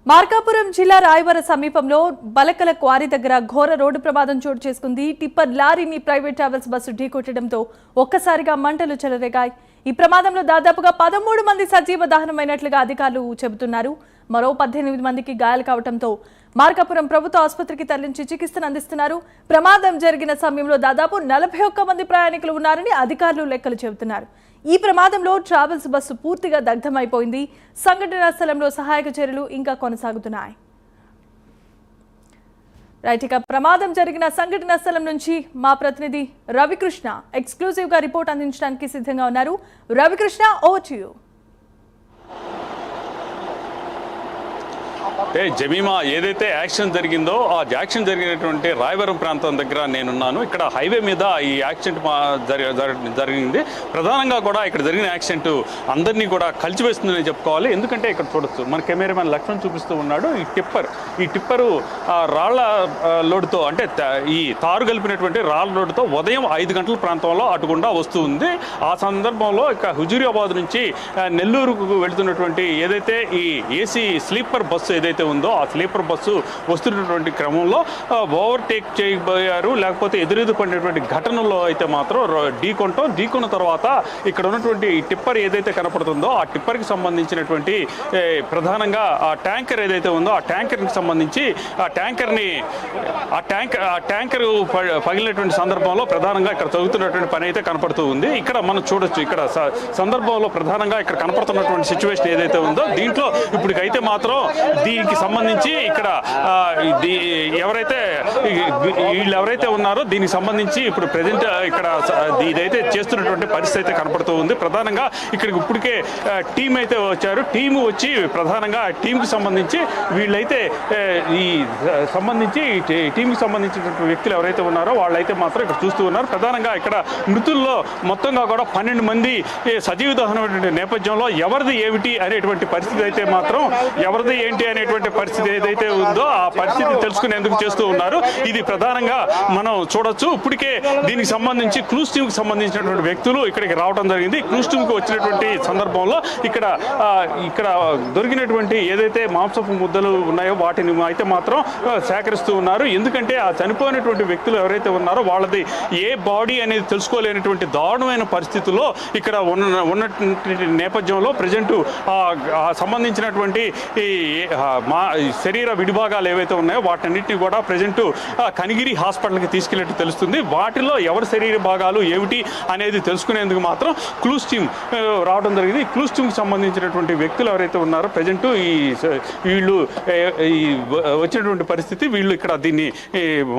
మార్కాపురం జిల్లా రాయవర సమీపంలో బలకల క్వారీ దగ్గర ఘోర రోడ్డు ప్రమాదం చోటు చేసుకుంది. టిప్పర్ లారీని ప్రైవేట్ ట్రావెల్స్ బస్సు ఢీకొట్టడంతో ఒక్కసారిగా మంటలు చెలరేగాయి. ఈ ప్రమాదంలో దాదాపుగా 13 మంది సజీవ దహనమైనట్లుగా అధికారులు చెబుతున్నారు. మరో 18 మందికి గాయాలు కావడంతో మార్కాపురం ప్రభుత్వ ఆసుపత్రికి తరలించి చికిత్సను అందిస్తున్నారు. ప్రమాదం జరిగిన సమయంలో దాదాపు 41 మంది ప్రయాణికులు ఉన్నారని అధికారులు లెక్కలు చెబుతున్నారు. ఈ ప్రమాదంలో ట్రావెల్స్ బస్సు పూర్తిగా దగ్ధమైపోయింది. సంఘటనా స్థలంలో సహాయక చర్యలు ఇంకా కొనసాగుతున్నాయి. రైట్, ఇక ప్రమాదం జరిగిన సంఘటనా స్థలం నుంచి మా ప్రతినిధి రవికృష్ణ ఎక్స్క్లూజివ్ గా రిపోర్ట్ అందించడానికి సిద్ధంగా ఉన్నారు. Ravikrishna, over to you. Jemimah, ఏదైతే యాక్సిడెంట్ జరిగిందో ఆ యాక్సిడెంట్ జరిగినటువంటి రాయవరం ప్రాంతం దగ్గర నేనున్నాను. ఇక్కడ హైవే మీద ఈ యాక్సిడెంట్ జరిగింది. ప్రధానంగా కూడా ఇక్కడ జరిగిన యాక్సిడెంట్ అందరినీ కూడా కలిసివేస్తుందని చెప్పుకోవాలి. ఎందుకంటే ఇక్కడ చూడొచ్చు, మన కెమెరామెన్ లక్ష్మణ్ చూపిస్తూ ఉన్నాడు. ఈ టిప్పరు రాళ్ల లోడుతో, అంటే ఈ తారు కలిపినటువంటి రాళ్ల లోడుతో ఉదయం 5 గంటల ప్రాంతంలో అటుగుండా వస్తూ ఉంది. ఆ సందర్భంలో ఇక హుజూరాబాద్ నుంచి నెల్లూరుకు వెళుతున్నటువంటి ఏదైతే ఈ ఏసీ స్లీపర్ బస్సు ఏదైతే ఉందో ఆ స్లీపర్ బస్సు వస్తున్నటువంటి క్రమంలో ఓవర్టేక్ చేయబోయారు. లేకపోతే ఎదురెదు పడినటువంటి ఘటనలో అయితే మాత్రం ఢీకొన్న తర్వాత ఇక్కడ ఉన్నటువంటి టిప్పర్ ఏదైతే కనపడుతుందో ఆ టిప్పర్కి సంబంధించినటువంటి ప్రధానంగా ఆ ట్యాంకర్ ఏదైతే ఉందో ఆ ట్యాంకర్కి సంబంధించి ఆ ట్యాంకర్ పగిలినటువంటి సందర్భంలో ప్రధానంగా ఇక్కడ జరుగుతున్నటువంటి పని అయితే కనపడుతూ ఉంది. ఇక్కడ మనం చూడొచ్చు, ఇక్కడ సందర్భంలో ప్రధానంగా ఇక్కడ కనపడుతున్నటువంటి సిచ్యువేషన్ ఏదైతే ఉందో దీంట్లో ఇప్పటికైతే మాత్రం దీనికి సంబంధించి ఇక్కడ ఎవరైతే ఉన్నారో దీనికి సంబంధించి ఇప్పుడు ప్రజెంట్ ఇక్కడ ఇదైతే చేస్తున్నటువంటి పరిస్థితి అయితే కనపడుతూ ఉంది. ప్రధానంగా ఇక్కడికి ఇప్పటికే టీం అయితే వచ్చారు. టీం వచ్చి ప్రధానంగా టీంకి సంబంధించి వీళ్ళైతే టీంకి సంబంధించినటువంటి వ్యక్తులు ఎవరైతే ఉన్నారో వాళ్ళైతే మాత్రం ఇక్కడ చూస్తూ ఉన్నారు. ప్రధానంగా ఇక్కడ మృతుల్లో మొత్తంగా కూడా 12 మంది సజీవ దహనమైనటువంటి నేపథ్యంలో ఎవరిది ఏమిటి అనేటువంటి పరిస్థితి అయితే మాత్రం ఎవరిది ఏంటి అనేటువంటి పరిస్థితి ఏదైతే ఉందో ఆ పరిస్థితి తెలుసుకునేందుకు చేస్తూ ఉన్నారు. ఇది ప్రధానంగా మనం చూడొచ్చు. ఇప్పటికే దీనికి సంబంధించి క్రూజ్ టీమ్కి సంబంధించినటువంటి వ్యక్తులు ఇక్కడికి రావడం జరిగింది. క్రూజ్ టీమ్కి వచ్చినటువంటి సందర్భంలో ఇక్కడ దొరికినటువంటి ఏదైతే మాంసపు ముద్దలు ఉన్నాయో వాటిని అయితే మాత్రం సేకరిస్తూ ఉన్నారు. ఎందుకంటే ఆ చనిపోయినటువంటి వ్యక్తులు ఎవరైతే ఉన్నారో వాళ్ళది ఏ బాడీ అనేది తెలుసుకోలేనటువంటి దారుణమైన పరిస్థితుల్లో ఇక్కడ ఉన్నటువంటి నేపథ్యంలో ప్రజెంట్ సంబంధించినటువంటి శరీర విడిభాగాలు ఏవైతే ఉన్నాయో వాటన్నిటిని కూడా ప్రజెంట్ కనిగిరి హాస్పిటల్కి తీసుకెళ్ళినట్టు తెలుస్తుంది. వాటిలో ఎవరి శరీర భాగాలు ఏమిటి అనేది తెలుసుకునేందుకు మాత్రం క్లూస్ టీమ్ రావడం జరిగింది. క్లూస్ టీమ్కి సంబంధించినటువంటి వ్యక్తులు ఎవరైతే ఉన్నారో ప్రజెంట్ వీళ్ళు వచ్చినటువంటి పరిస్థితి, వీళ్ళు ఇక్కడ దీన్ని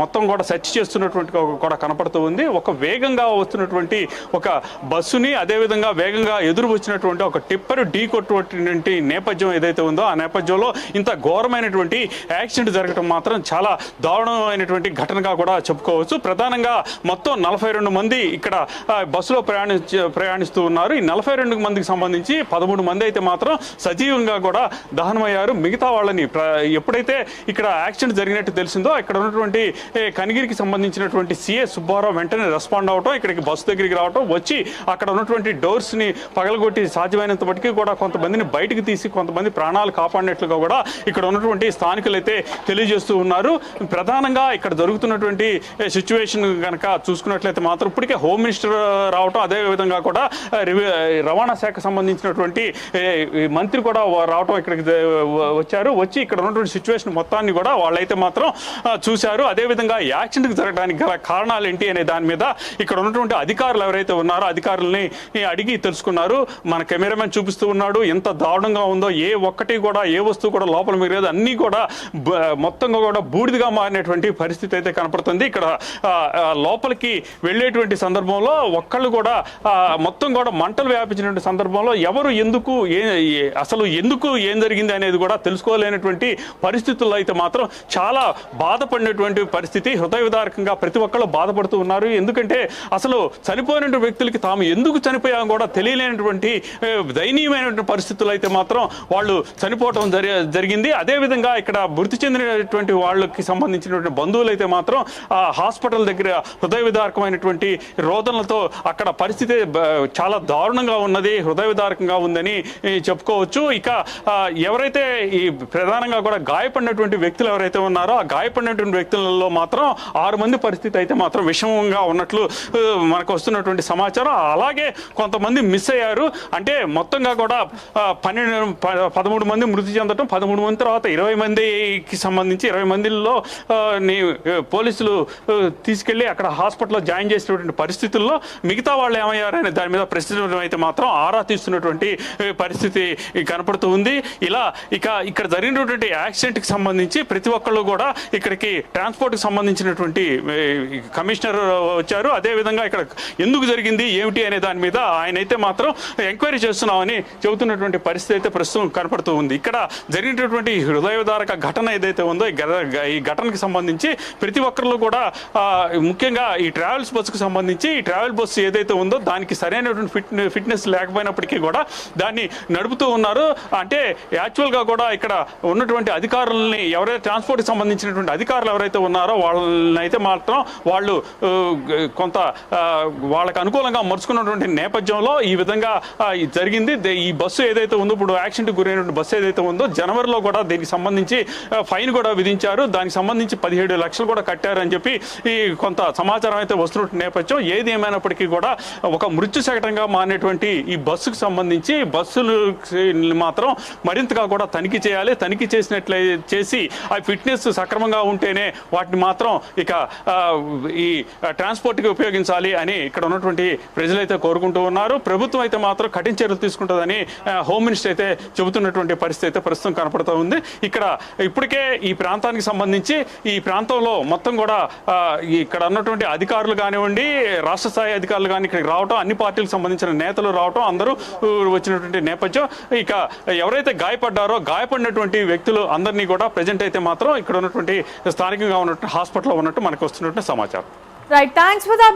మొత్తం కూడా సెర్చ్ చేస్తున్నటువంటి కూడా కనపడుతూ ఉంది. ఒక వేగంగా వస్తున్నటువంటి ఒక బస్సుని అదేవిధంగా వేగంగా ఎదురు వచ్చినటువంటి ఒక టిప్పర్ ఢీకొట్టినటువంటి నేపథ్యం ఏదైతే ఉందో ఆ నేపథ్యంలో ఇంత ఘోరమైనటువంటి యాక్సిడెంట్ జరగడం మాత్రం చాలా దారుణమైనటువంటి ఘటనగా కూడా చెప్పుకోవచ్చు. ప్రధానంగా మొత్తం 42 మంది ఇక్కడ బస్సులో ప్రయాణిస్తూ ఉన్నారు. ఈ 42 మందికి సంబంధించి 13 మంది అయితే మాత్రం సజీవంగా కూడా దహనమయ్యారు. మిగతా వాళ్ళని ఎప్పుడైతే ఇక్కడ యాక్సిడెంట్ జరిగినట్టు తెలిసిందో ఇక్కడ ఉన్నటువంటి కనిగిరికి సంబంధించినటువంటి సిఏ సుబ్బారావు వెంటనే రెస్పాండ్ అవటం, ఇక్కడికి బస్సు దగ్గరికి రావటం, వచ్చి అక్కడ ఉన్నటువంటి డోర్స్ని పగలగొట్టి సాధ్యమైనంత మటుకు కూడా కొంతమందిని బయటకు తీసి కొంతమంది ప్రాణాలు కాపాడినట్లుగా కూడా ఇక్కడ ఉన్నటువంటి స్థానికులు అయితే తెలియజేస్తూ ఉన్నారు. ప్రధానంగా ఇక్కడ జరుగుతున్నటువంటి సిచ్యువేషన్ కనుక చూసుకున్నట్లయితే మాత్రం ఇప్పటికే హోమ్ మినిస్టర్ రావటం, అదేవిధంగా కూడా రవాణా శాఖ సంబంధించినటువంటి మంత్రి కూడా రావటం ఇక్కడికి వచ్చారు. వచ్చి ఇక్కడ ఉన్నటువంటి సిచ్యువేషన్ మొత్తాన్ని కూడా వాళ్ళైతే మాత్రం చూశారు. అదేవిధంగా యాక్సిడెంట్ జరగడానికి గల కారణాలు ఏంటి అనే దాని మీద ఇక్కడ ఉన్నటువంటి అధికారులు ఎవరైతే ఉన్నారో అధికారులని అడిగి తెలుసుకున్నారు. మన కెమెరామెన్ చూపిస్తూ ఉన్నాడు ఎంత దారుణంగా ఉందో. ఏ ఒక్కటి కూడా ఏ వస్తువు కూడా లోపల మిగిలేదు, అన్నీ కూడా మొత్తంగా కూడా బూడిదగా మారినటువంటి పరిస్థితి అయితే కనపడుతుంది. ఇక్కడ లోపలికి వెళ్ళేటువంటి సందర్భంలో ఒక్కళ్ళు కూడా మొత్తం కూడా మంటలు వ్యాపించినటువంటి సందర్భంలో ఎవరు ఎందుకు ఏం జరిగింది అనేది కూడా తెలుసుకోలేనటువంటి పరిస్థితుల్లో అయితే మాత్రం చాలా బాధపడినటువంటి పరిస్థితి. హృదయ విదారకంగా ప్రతి ఒక్కళ్ళు బాధపడుతూ ఉన్నారు. ఎందుకంటే అసలు చనిపోయినటువంటి వ్యక్తులకి తాము ఎందుకు చనిపోయాం కూడా తెలియలేనటువంటి దయనీయమైనటువంటి పరిస్థితులు అయితే మాత్రం వాళ్ళు చనిపోవటం జరిగింది. జరిగింది. అదేవిధంగా ఇక్కడ మృతి చెందినటువంటి వాళ్ళకి సంబంధించినటువంటి బంధువులు అయితే మాత్రం ఆ హాస్పిటల్ దగ్గర హృదయ విదారకమైనటువంటి రోదనలతో అక్కడ పరిస్థితి చాలా దారుణంగా ఉన్నది, హృదయ విదారకంగా ఉందని చెప్పుకోవచ్చు. ఇక ఎవరైతే ఈ ప్రధానంగా కూడా గాయపడినటువంటి వ్యక్తులు ఎవరైతే ఉన్నారో ఆ గాయపడినటువంటి వ్యక్తులలో మాత్రం 6 మంది పరిస్థితి అయితే మాత్రం విషమంగా ఉన్నట్లు మనకు వస్తున్నటువంటి సమాచారం. అలాగే కొంతమంది మిస్ అయ్యారు. అంటే మొత్తంగా కూడా 13 మంది మృతి చెందడం, 13 మంది తర్వాత 20 మందికి సంబంధించి 20 మందిలో పోలీసులు తీసుకెళ్లి అక్కడ హాస్పిటల్లో జాయిన్ చేసినటువంటి పరిస్థితుల్లో మిగతా వాళ్ళు ఏమయ్యారనే దాని మీద ప్రస్తుతం అయితే మాత్రం ఆరా తీస్తున్నటువంటి పరిస్థితి కనపడుతూ ఉంది. ఇలా ఇక్కడ జరిగినటువంటి యాక్సిడెంట్కి సంబంధించి ప్రతి ఒక్కళ్ళు కూడా ఇక్కడికి ట్రాన్స్పోర్ట్కి సంబంధించినటువంటి కమిషనర్ వచ్చారు. అదేవిధంగా ఇక్కడ ఎందుకు జరిగింది ఏమిటి అనే దాని మీద ఆయన అయితే మాత్రం ఎంక్వైరీ చేస్తున్నామని చెబుతున్నటువంటి పరిస్థితి అయితే ప్రస్తుతం కనపడుతూ ఉంది. ఇక్కడ జరిగినటువంటి హృదయధారక ఘటన ఏదైతే ఉందో ఈ ఘటనకి సంబంధించి ప్రతి ఒక్కరు కూడా ముఖ్యంగా ఈ ట్రావెల్స్ బస్సుకు సంబంధించి ఈ ట్రావెల్ బస్సు ఏదైతే ఉందో దానికి సరైనటువంటి ఫిట్నెస్ లేకపోయినప్పటికీ కూడా దాన్ని నడుపుతూ ఉన్నారు. అంటే యాక్చువల్గా కూడా ఇక్కడ ఉన్నటువంటి అధికారులని ఎవరైతే ట్రాన్స్పోర్ట్కి సంబంధించినటువంటి అధికారులు ఎవరైతే ఉన్నారో వాళ్ళనైతే మాత్రం వాళ్ళు కొంత వాళ్ళకి అనుకూలంగా మరుచుకున్నటువంటి నేపథ్యంలో ఈ విధంగా జరిగింది. ఈ బస్సు ఏదైతే ఉందో ఇప్పుడు యాక్సిడెంట్ గురైనటువంటి బస్సు ఏదైతే ఉందో జనవరిలో కూడా దీనికి సంబంధించి ఫైన్ కూడా విధించారు. దానికి సంబంధించి 17 లక్షలు కూడా కట్టారని చెప్పి ఈ కొంత సమాచారం అయితే వస్తున్న నేపథ్యం. ఏది ఏమైనప్పటికీ కూడా ఒక మృత్యు శకటంగా మారినటువంటి ఈ బస్సుకు సంబంధించి బస్సులు మాత్రం మరింతగా కూడా తనిఖీ చేయాలి. తనిఖీ చేసి ఆ ఫిట్నెస్ సక్రమంగా ఉంటేనే వాటిని మాత్రం ఇక ఈ ట్రాన్స్పోర్ట్కి ఉపయోగించాలి అని ఇక్కడ ఉన్నటువంటి ప్రజలైతే కోరుకుంటూ ఉన్నారు. ప్రభుత్వం అయితే మాత్రం కఠిన చర్యలు తీసుకుంటుందని హోమ్ మినిస్టర్ అయితే చెబుతున్నటువంటి పరిస్థితి అయితే ప్రస్తుతం కనపడుతూ ఉంది. ఇక్కడ ఇప్పటికే ఈ ప్రాంతానికి సంబంధించి ఈ ప్రాంతంలో మొత్తం కూడా ఇక్కడ ఉన్నటువంటి అధికారులు కానివ్వండి, రాష్ట్ర స్థాయి అధికారులు కానీ ఇక్కడికి రావటం, అన్ని పార్టీలకు సంబంధించిన నేతలు రావటం, అందరూ వచ్చినటువంటి నేపథ్యం. ఇక ఎవరైతే గాయపడినటువంటి వ్యక్తులు అందరినీ కూడా ప్రజెంట్ అయితే మాత్రం ఇక్కడ ఉన్నటువంటి స్థానికంగా ఉన్నటువంటి హాస్పిటల్లో ఉన్నట్టు మనకు వస్తున్నటువంటి సమాచారం. Right, thanks for the